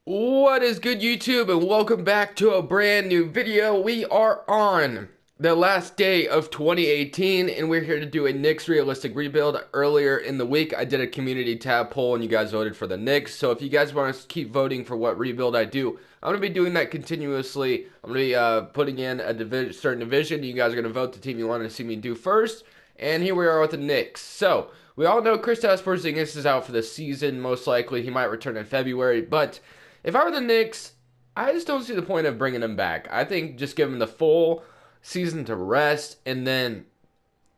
What is good, YouTube, and welcome back to a brand new video. We are on the last day of 2018, and we're here to do a Knicks realistic rebuild. Earlier in the week, I did a community tab poll, and you guys voted for the Knicks. So if you guys want to keep voting for what rebuild I do, I'm going to be doing that continuously. I'm going to be putting in a certain division. You guys are going to vote the team you want to see me do first. And here we are with the Knicks. So we all know Kristaps Porzingis is out for the season. Most likely, he might return in February, but if I were the Knicks, I just don't see the point of bringing him back. I think just give him the full season to rest, and then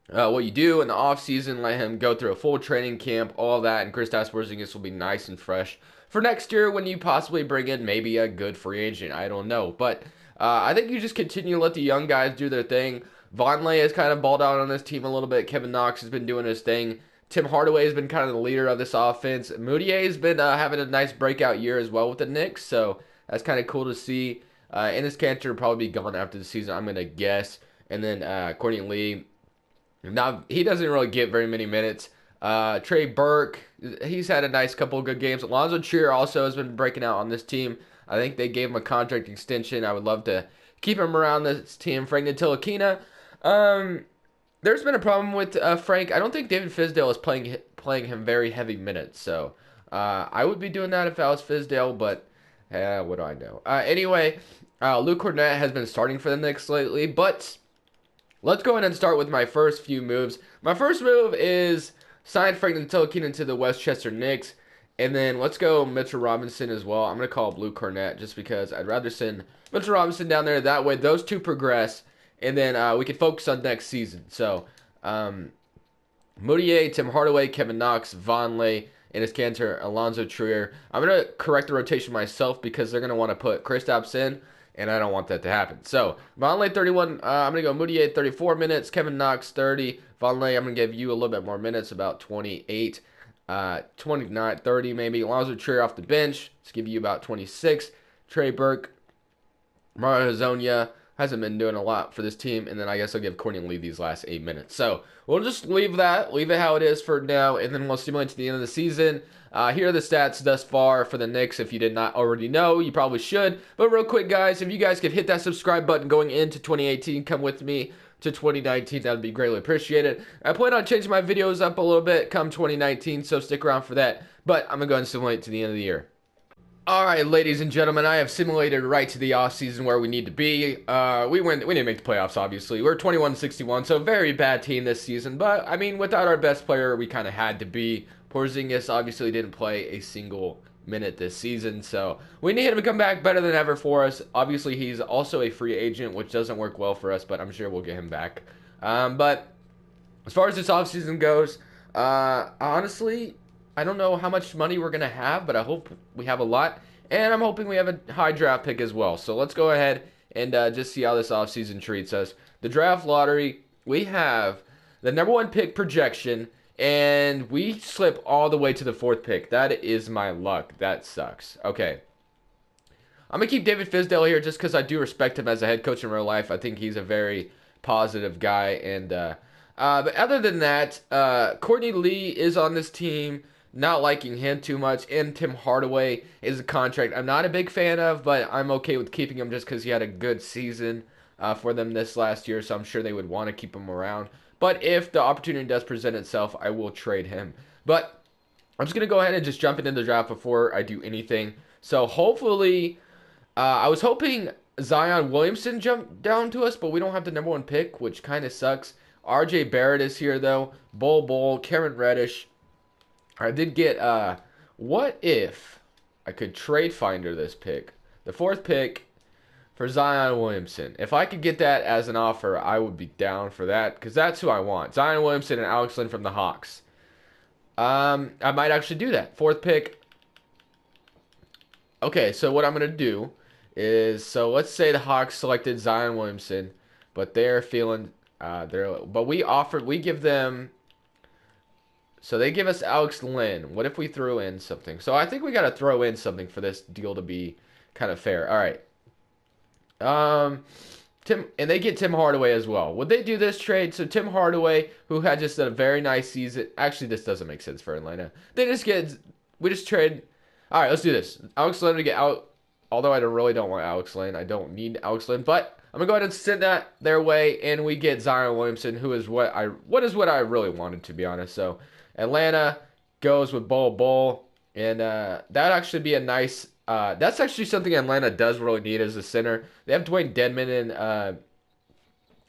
what you do in the offseason, let him go through a full training camp, all that, and Kristaps Porzingis will be nice and fresh for next year when you possibly bring in maybe a good free agent. I don't know. But I think you just continue to let the young guys do their thing. Vonleh has kind of balled out on this team a little bit. Kevin Knox has been doing his thing. Tim Hardaway has been kind of the leader of this offense. Moutier has been having a nice breakout year as well with the Knicks, so that's kind of cool to see. Enes Kanter will probably be gone after the season, I'm going to guess. And then Courtney Lee, now he doesn't really get very many minutes. Trey Burke, he's had a nice couple of good games. Alonzo Trier also has been breaking out on this team. I think they gave him a contract extension. I would love to keep him around this team. Frank Ntilikina, there's been a problem with Frank. I don't think David Fizdale is playing him very heavy minutes. So I would be doing that if I was Fizdale, but what do I know? Anyway, Luke Cornett has been starting for the Knicks lately, but let's go ahead and start with my first few moves. My first move is sign Frank Ntilikina to the Westchester Knicks, and then let's go Mitchell Robinson as well. I'm going to call up Luke Cornett just because I'd rather send Mitchell Robinson down there. That way those two progress, and then we can focus on next season. So, Moutier, Tim Hardaway, Kevin Knox, Vonleh, Enes Kanter, Alonzo Trier. I'm going to correct the rotation myself because they're going to want to put Kristaps in, and I don't want that to happen. So, Vonleh 31, I'm going to go Moutier 34 minutes, Kevin Knox 30, Vonleh, I'm going to give you a little bit more minutes, about 28, 29, 30 maybe. Alonzo Trier off the bench, let's give you about 26. Trey Burke, Mario Hezonja hasn't been doing a lot for this team, and then I guess I'll give Courtney Lee these last 8 minutes. So we'll just leave it how it is for now, and then we'll simulate to the end of the season. Here are the stats thus far for the Knicks. If you did not already know, you probably should. But real quick, guys, if you guys could hit that subscribe button going into 2018, come with me to 2019. That would be greatly appreciated. I plan on changing my videos up a little bit come 2019, so stick around for that. But I'm going to go ahead and simulate to the end of the year. Alright, ladies and gentlemen, I have simulated right to the offseason where we need to be. We didn't make the playoffs, obviously. We're 21-61, so very bad team this season. But, I mean, without our best player, we kind of had to be. Porzingis obviously didn't play a single minute this season, so we need him to come back better than ever for us. Obviously, he's also a free agent, which doesn't work well for us, but I'm sure we'll get him back. But as far as this offseason goes, honestly, I don't know how much money we're going to have, but I hope we have a lot. And I'm hoping we have a high draft pick as well. So let's go ahead and just see how this offseason treats us. The draft lottery, we have the #1 pick projection, and we slip all the way to the 4th pick. That is my luck. That sucks. Okay. I'm going to keep David Fizdale here just because I do respect him as a head coach in real life. I think he's a very positive guy. And but other than that, Courtney Lee is on this team. Not liking him too much, and Tim Hardaway is a contract I'm not a big fan of, but I'm okay with keeping him just because he had a good season for them this last year, so I'm sure they would want to keep him around. But if the opportunity does present itself, I will trade him. But I'm just going to go ahead and just jump into the draft before I do anything. So hopefully, I was hoping Zion Williamson jumped down to us, but we don't have the #1 pick, which kind of sucks. RJ Barrett is here, though. Bol, Karen Reddish. I did get, what if I could trade Finder this pick? The 4th pick for Zion Williamson. If I could get that as an offer, I would be down for that, because that's who I want. Zion Williamson and Alex Lynn from the Hawks. I might actually do that. 4th pick. Okay, so what I'm going to do is, so let's say the Hawks selected Zion Williamson, but they're feeling, but we give them. So they give us Alex Lynn. What if we threw in something? So I think we got to throw in something for this deal to be kind of fair. All right. And they get Tim Hardaway as well. Would they do this trade? So Tim Hardaway, who had just a very nice season. Actually, this doesn't make sense for Atlanta. We just trade. All right, let's do this. Alex Len to get out. Although I really don't want Alex Len. I don't need Alex Len, but I'm gonna go ahead and send that their way, and we get Zion Williamson, who is what I really wanted, to be honest. So Atlanta goes with Bol, and that actually be a nice. That's actually something Atlanta does really need as a center. They have Dwayne Dedmon and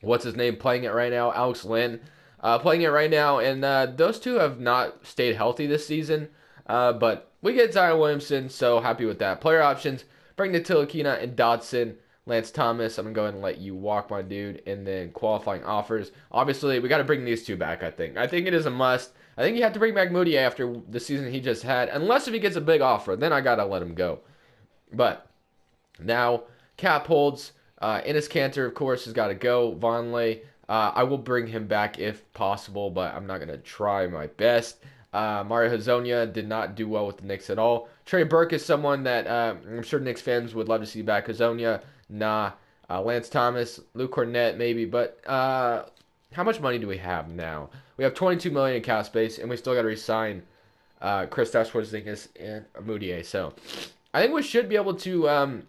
what's his name playing it right now, Alex Len, playing it right now, and those two have not stayed healthy this season. But we get Zion Williamson, so happy with that. Player options: bring the Tilakina and Dotson. Lance Thomas, I'm going to go ahead and let you walk, my dude. And then qualifying offers. Obviously, we got to bring these two back, I think. I think it is a must. I think you have to bring back Moody after the season he just had. Unless if he gets a big offer, then I got to let him go. But now, cap holds. Enes Kanter, of course, has got to go. Vonleh, I will bring him back if possible, but I'm not going to try my best. Mario Hezonja did not do well with the Knicks at all. Trey Burke is someone that I'm sure Knicks fans would love to see back. Hezonja, nah. Lance Thomas, Luke Cornett, maybe. But how much money do we have now? We have $22 million in cap space, and we still got to re-sign Kristaps Porzingis and Moutier. So I think we should be able to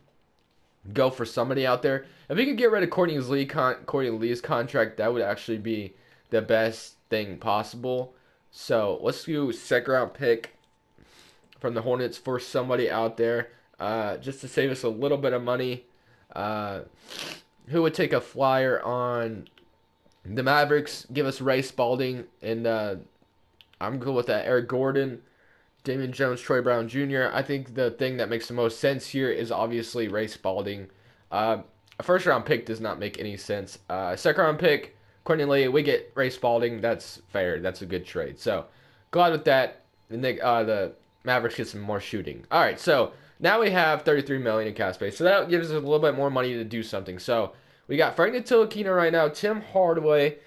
go for somebody out there. If we could get rid of Courtney Lee's contract, that would actually be the best thing possible. So let's do second round pick from the Hornets for somebody out there, just to save us a little bit of money. Who would take a flyer on the Mavericks? Give us Ray Spalding, and I'm good with that. Eric Gordon, Damian Jones, Troy Brown Jr. I think the thing that makes the most sense here is obviously Ray Spalding. A first round pick does not make any sense. Second round pick, Courtney Lee, we get Ray Spalding. That's fair. That's a good trade. So glad with that. The Mavericks get some more shooting. All right, so now we have $33 million in cap space. So that gives us a little bit more money to do something. So we got Frank Ntilikina right now, Tim Hardaway,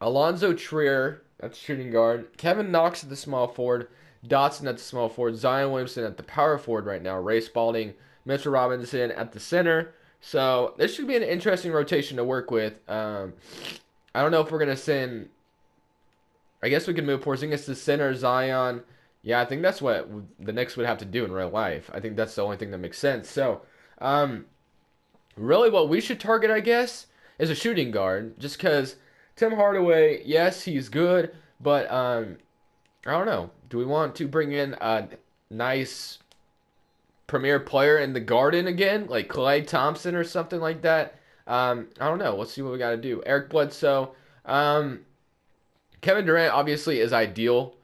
Alonzo Trier, that's shooting guard, Kevin Knox at the small forward, Dotson at the small forward, Zion Williamson at the power forward right now, Ray Spalding, Mitchell Robinson at the center. So this should be an interesting rotation to work with. I don't know if we're going to send... I guess we could move Porzingis to center, Zion. Yeah, I think that's what the Knicks would have to do in real life. I think that's the only thing that makes sense. So, really what we should target, I guess, is a shooting guard. Just because Tim Hardaway, yes, he's good. But, I don't know. Do we want to bring in a nice premier player in the Garden again, like Klay Thompson or something like that? I don't know. Let's see what we got to do. Eric Bledsoe. Kevin Durant obviously is ideal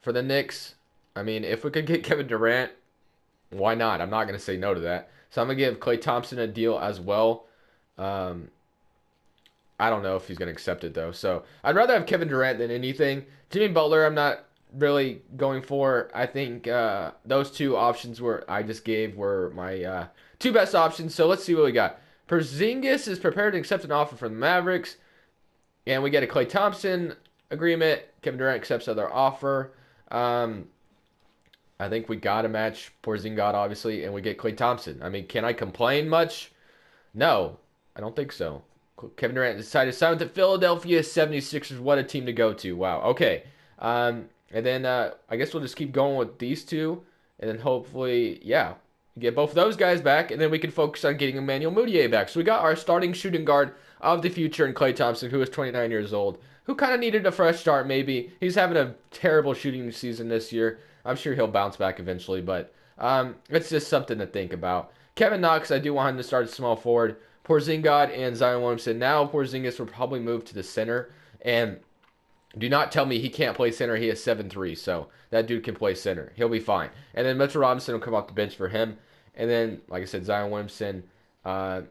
for the Knicks. I mean, if we could get Kevin Durant, why not? I'm not going to say no to that. So I'm going to give Klay Thompson a deal as well. I don't know if he's going to accept it, though. So I'd rather have Kevin Durant than anything. Jimmy Butler, I'm not really going for. I think those two options I just gave were my two best options. So let's see what we got. Porzingis is prepared to accept an offer from the Mavericks. And we get a Klay Thompson agreement. Kevin Durant accepts other offer. I think we got to match Porzingis, obviously, and we get Klay Thompson. I mean, can I complain much? No, I don't think so. Kevin Durant decided to sign with the Philadelphia 76ers. What a team to go to. Wow. Okay. And then I guess we'll just keep going with these two. And then hopefully, yeah, get both of those guys back. And then we can focus on getting Emmanuel Mudiay back. So we got our starting shooting guard of the future in Klay Thompson, who is 29 years old, who kind of needed a fresh start maybe. He's having a terrible shooting season this year. I'm sure he'll bounce back eventually, but it's just something to think about. Kevin Knox, I do want him to start at small forward. Porzingis and Zion Williamson. Now Porzingis will probably move to the center. And do not tell me he can't play center. He is 7'3", so that dude can play center. He'll be fine. And then Mitchell Robinson will come off the bench for him. And then, like I said, Zion Williamson. Well,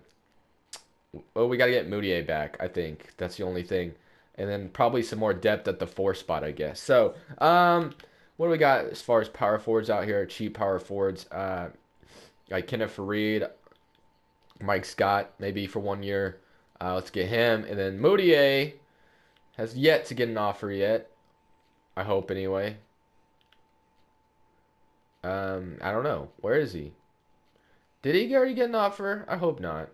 we got to get Moutier back, I think. That's the only thing. And then probably some more depth at the 4 spot, I guess. So, what do we got as far as power forwards out here? Cheap power forwards. Like Kenneth Faried, Mike Scott, maybe for 1 year. Let's get him. And then Moutier has yet to get an offer yet. I hope, anyway. I don't know. Where is he? Did he already get an offer? I hope not.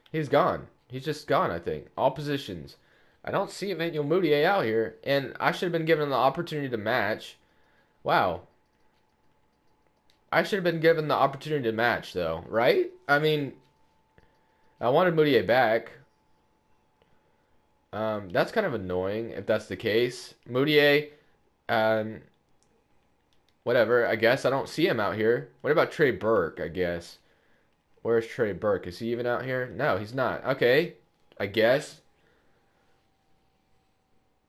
He's gone. He's just gone, I think. All positions. I don't see Emmanuel Mudiay out here, and I should have been given the opportunity to match. Wow. I should have been given the opportunity to match, though, right? I mean, I wanted Moutier back. That's kind of annoying if that's the case. Moutier, um, whatever. I guess I don't see him out here. What about Trey Burke? I guess. Where's Trey Burke? Is he even out here? No, he's not. Okay, I guess.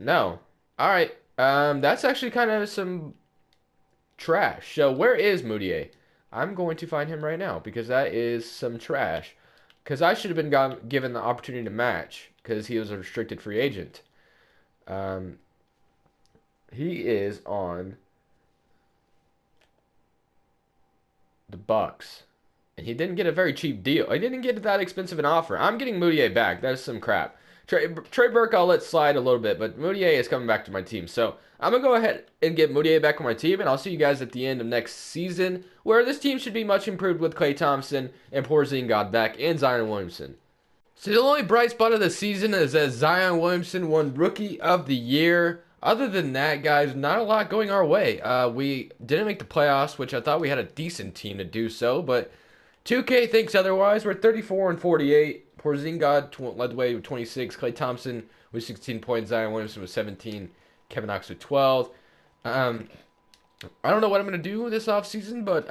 No. All right. That's actually kind of some trash. So where is Moutier? I'm going to find him right now because that is some trash. Because I should have been given the opportunity to match because he was a restricted free agent. Um, he is on the Bucks, and he didn't get a very cheap deal. He didn't get that expensive an offer. I'm getting Moutier back. That is some crap. Trey Burke, I'll let slide a little bit, but Moutier is coming back to my team. So I'm going to go ahead and get Moutier back on my team, and I'll see you guys at the end of next season, where this team should be much improved with Klay Thompson and Porzingis back and Zion Williamson. So the only bright spot of the season is that Zion Williamson won Rookie of the Year. Other than that, guys, not a lot going our way. We didn't make the playoffs, which I thought we had a decent team to do so, but 2K thinks otherwise. We're 34 and 48. Porzingis led the way with 26. Klay Thompson with 16 points. Zion Williamson with 17. Kevin Knox with 12. I don't know what I'm going to do this offseason, but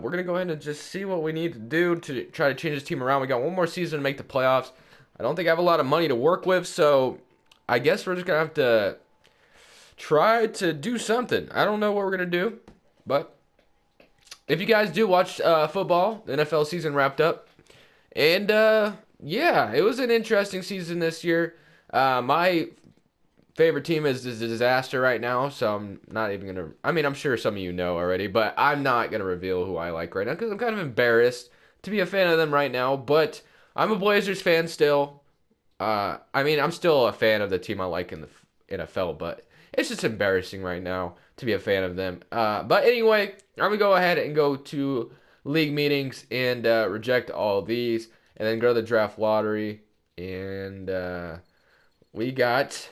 we're going to go ahead and just see what we need to do to try to change this team around. We got one more season to make the playoffs. I don't think I have a lot of money to work with, so I guess we're just going to have to try to do something. I don't know what we're going to do, but if you guys do watch football, the NFL season wrapped up. And, yeah, it was an interesting season this year. My favorite team is a disaster right now, so I'm not even going to... I mean, I'm sure some of you know already, but I'm not going to reveal who I like right now because I'm kind of embarrassed to be a fan of them right now, but I'm a Blazers fan still. I mean, I'm still a fan of the team I like in the NFL, but it's just embarrassing right now to be a fan of them. But anyway, I'm going to go ahead and go to league meetings and reject all of these, and then go to the draft lottery, and we got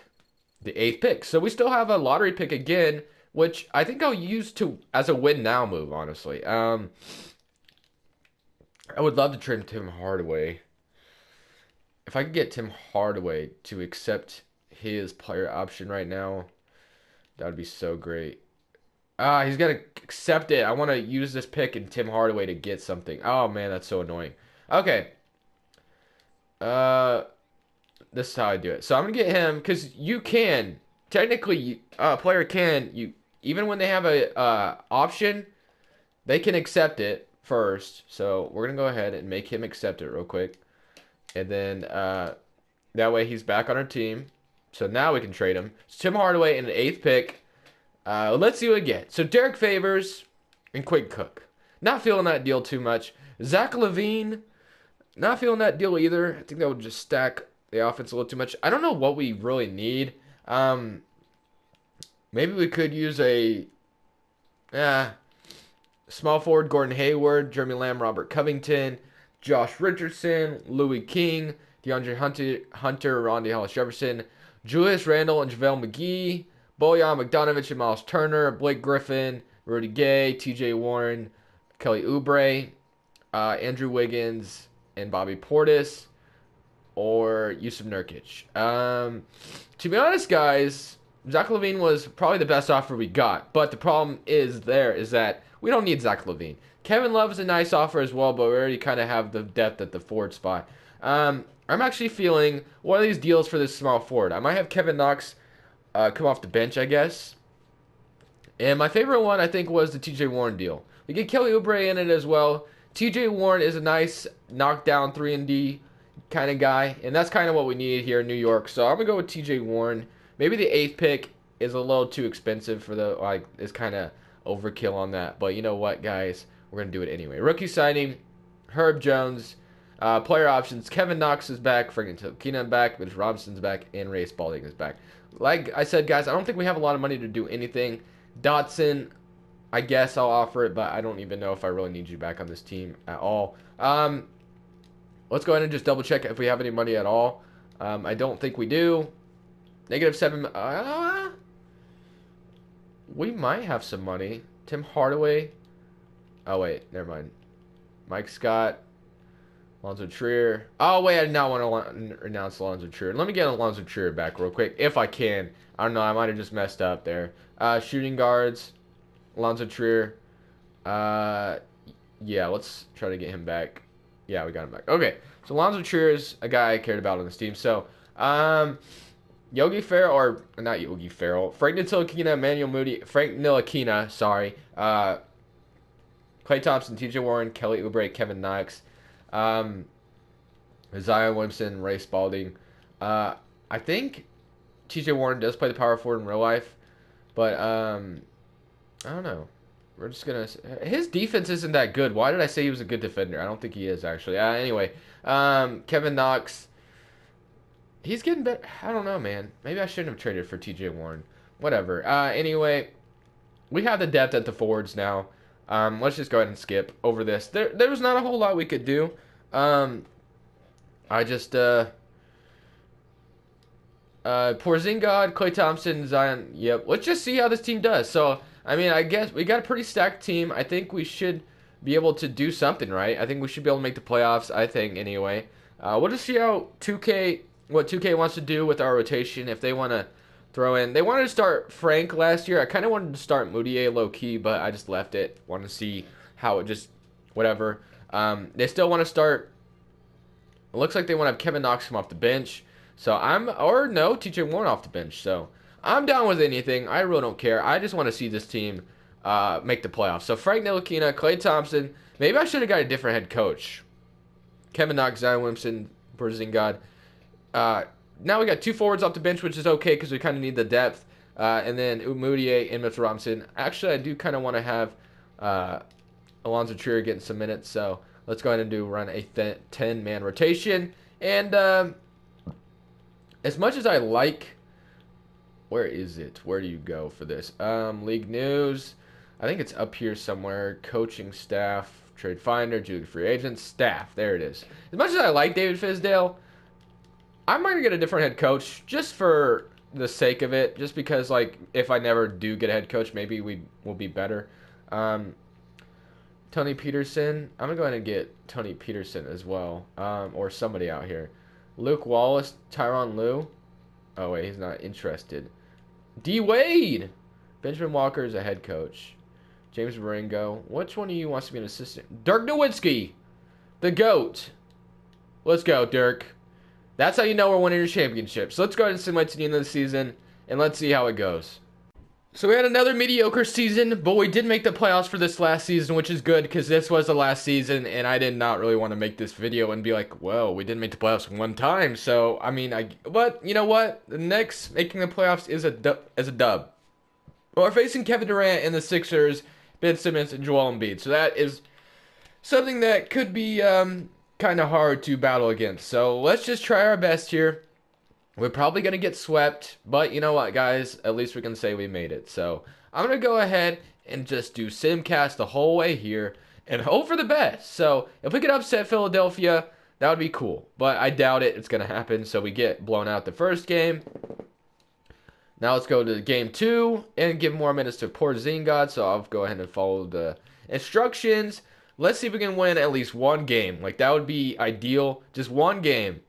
the 8th pick. So we still have a lottery pick again, which I think I'll use as a win now move, honestly. I would love to trade Tim Hardaway. If I could get Tim Hardaway to accept his player option right now, that would be so great. He's got to accept it. I want to use this pick and Tim Hardaway to get something. Oh, man, that's so annoying. Okay. This is how I do it. So I'm going to get him because you can. Technically, a player can. Even when they have a option, they can accept it first. So we're going to go ahead and make him accept it real quick. And then that way he's back on our team. So now we can trade him. So Tim Hardaway in an 8th pick. Let's see what we get. So Derek Favors and Quinn Cook. Not feeling that deal too much. Zach LaVine. Not feeling that deal either. I think that would just stack the offense a little too much. I don't know what we really need. Maybe we could use a small forward, Gordon Hayward, Jeremy Lamb, Robert Covington, Josh Richardson, Louis King, DeAndre Hunter, Rondae Hollis-Jefferson, Julius Randle and JaVale McGee, Bojan Bogdanovic and Miles Turner, Blake Griffin, Rudy Gay, TJ Warren, Kelly Oubre, Andrew Wiggins, and Bobby Portis, or Yusuf Nurkic. To be honest, guys, Zach LaVine was probably the best offer we got, but the problem is that we don't need Zach LaVine. Kevin Love is a nice offer as well, but we already kind of have the depth at the forward spot. I'm actually feeling one of these deals for this small forward. I might have Kevin Knox come off the bench, I guess. And my favorite one, I think, was the TJ Warren deal. We get Kelly Oubre in it as well. TJ Warren is a nice knockdown 3-and-D kind of guy, and that's kind of what we needed here in New York. So I'm going to go with TJ Warren. Maybe the 8th pick is a little too expensive for it's kind of overkill on that. But you know what, guys? We're going to do it anyway. Rookie signing, Herb Jones. Player options, Kevin Knox is back, friggin' Keenan back, Mitch Robinson's back, and Ray Spalding is back. Like I said, guys, I don't think we have a lot of money to do anything. Dotson, I guess I'll offer it, but I don't even know if I really need you back on this team at all. Let's go ahead and just double check if we have any money at all. I don't think we do. -7. We might have some money. Tim Hardaway. Oh, wait. Never mind. Mike Scott. Alonzo Trier. Oh, wait. I did not want to announce Alonzo Trier. Let me get Alonzo Trier back real quick, if I can. I don't know. I might have just messed up there. Shooting guards. Alonzo Trier. Yeah, let's try to get him back. Yeah, we got him back. Okay. So, Alonzo Trier is a guy I cared about on this team. So, Yogi Ferrell, or not Yogi Ferrell, Frank Ntilikina, Emmanuel Moody, Frank Ntilikina, sorry, Klay Thompson, T.J. Warren, Kelly Oubre, Kevin Knox, Zion Williamson, Ray Spalding. I think T.J. Warren does play the power forward in real life, but I don't know. We're just gonna. His defense isn't that good. Why did I say he was a good defender? I don't think he is actually. Anyway, Kevin Knox. He's getting better. I don't know, man. Maybe I shouldn't have traded for T.J. Warren. Whatever. Anyway, we have the depth at the forwards now. Let's just go ahead and skip over this. There was not a whole lot we could do. I just Porzingis, Klay Thompson, Zion. Yep. Let's just see how this team does. So, I mean, I guess we got a pretty stacked team. I think we should be able to do something, right? I think we should be able to make the playoffs. I think anyway. We'll just see how 2K. What 2K wants to do with our rotation. If they want to throw in, they wanted to start Frank last year. I kind of wanted to start Moutier low key, but I just left it. Want to see how it just whatever. They still want to start. It looks like they want to have Kevin Knox come off the bench. So TJ Warren off the bench. So I'm down with anything. I really don't care. I just want to see this team make the playoffs. So Frank Ntilikina, Klay Thompson. Maybe I should have got a different head coach. Kevin Knox, Zion Williamson, Porzingis. Now we got two forwards off the bench, which is okay because we kind of need the depth. And then Moutier and Mitchell Robinson. Actually, I do kind of want to have Alonzo Trier getting some minutes. So let's go ahead and run a 10-man rotation. And as much as I like, where is it? Where do you go for this? League news. I think it's up here somewhere. Coaching staff, trade finder, Julie free agents, staff. There it is. As much as I like David Fizdale, I'm going to get a different head coach just for the sake of it. Just because, like, if I never do get a head coach, maybe we will be better. Tony Peterson. I'm going to go ahead and get Tony Peterson as well. Or somebody out here. Luke Wallace, Tyronn Lue. Oh, wait, he's not interested. D. Wade. Benjamin Walker is a head coach. James Marengo. Which one of you wants to be an assistant? Dirk Nowitzki. The GOAT. Let's go, Dirk. That's how you know we're winning your championships. So let's go ahead and simulate to the end of the season, and let's see how it goes. So we had another mediocre season, but we did make the playoffs for this last season, which is good because this was the last season, and I did not really want to make this video and be like, well, we didn't make the playoffs one time. So, I mean, but you know what? The Knicks making the playoffs is a dub. Well, we're facing Kevin Durant and the Sixers, Ben Simmons, and Joel Embiid. So that is something that could be kind of hard to battle against. So let's just try our best here. We're probably going to get swept, but you know what, guys? At least we can say we made it. So I'm going to go ahead and just do Simcast the whole way here and hope for the best. So if we could upset Philadelphia, that would be cool. But I doubt it's going to happen. So we get blown out the first game. Now let's go to game 2 and give more minutes to Porzingis. So I'll go ahead and follow the instructions. Let's see if we can win at least one game. Like, that would be ideal. Just one game.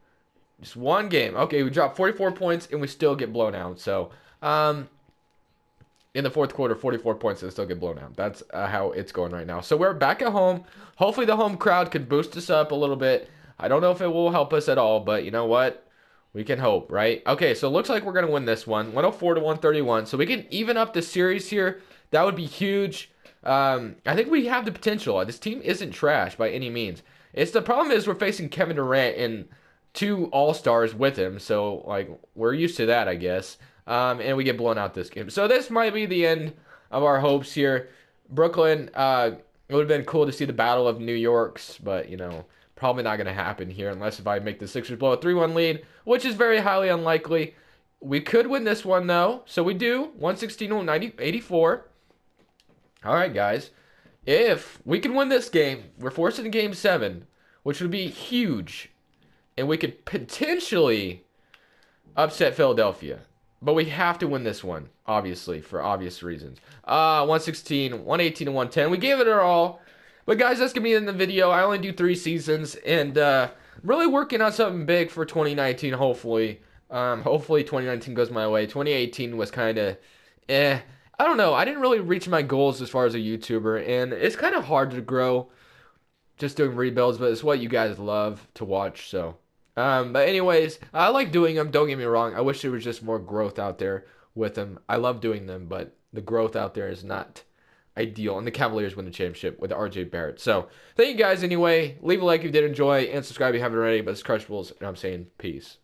Just one game. Okay, we dropped 44 points, and we still get blown out. So, in the fourth quarter, 44 points, and still get blown out. That's how it's going right now. So, we're back at home. Hopefully, the home crowd could boost us up a little bit. I don't know if it will help us at all, but you know what? We can hope, right? Okay, so it looks like we're going to win this one. 104 to 131. So, we can even up the series here. That would be huge. I think we have the potential. This team isn't trash by any means. The problem is we're facing Kevin Durant and 2 All-Stars with him, so like we're used to that, I guess. And we get blown out this game. So this might be the end of our hopes here. Brooklyn, it would have been cool to see the Battle of New York's, but you know, probably not going to happen here unless if I make the Sixers blow a 3-1 lead, which is very highly unlikely. We could win this one though, so we do. 116-84. All right, guys. If we can win this game, we're forced into Game 7, which would be huge. And we could potentially upset Philadelphia. But we have to win this one, obviously, for obvious reasons. 116, 118, and 110. We gave it our all. But guys, that's gonna be in the video. I only do 3 seasons, and really working on something big for 2019. Hopefully, hopefully 2019 goes my way. 2018 was kind of, eh. I don't know. I didn't really reach my goals as far as a YouTuber, and it's kind of hard to grow just doing rebuilds, but it's what you guys love to watch. So, but anyways, I like doing them. Don't get me wrong. I wish there was just more growth out there with them. I love doing them, but the growth out there is not ideal. And the Cavaliers win the championship with RJ Barrett. So, thank you guys anyway. Leave a like if you did enjoy, and subscribe if you haven't already. But it's Crushables, and I'm saying peace.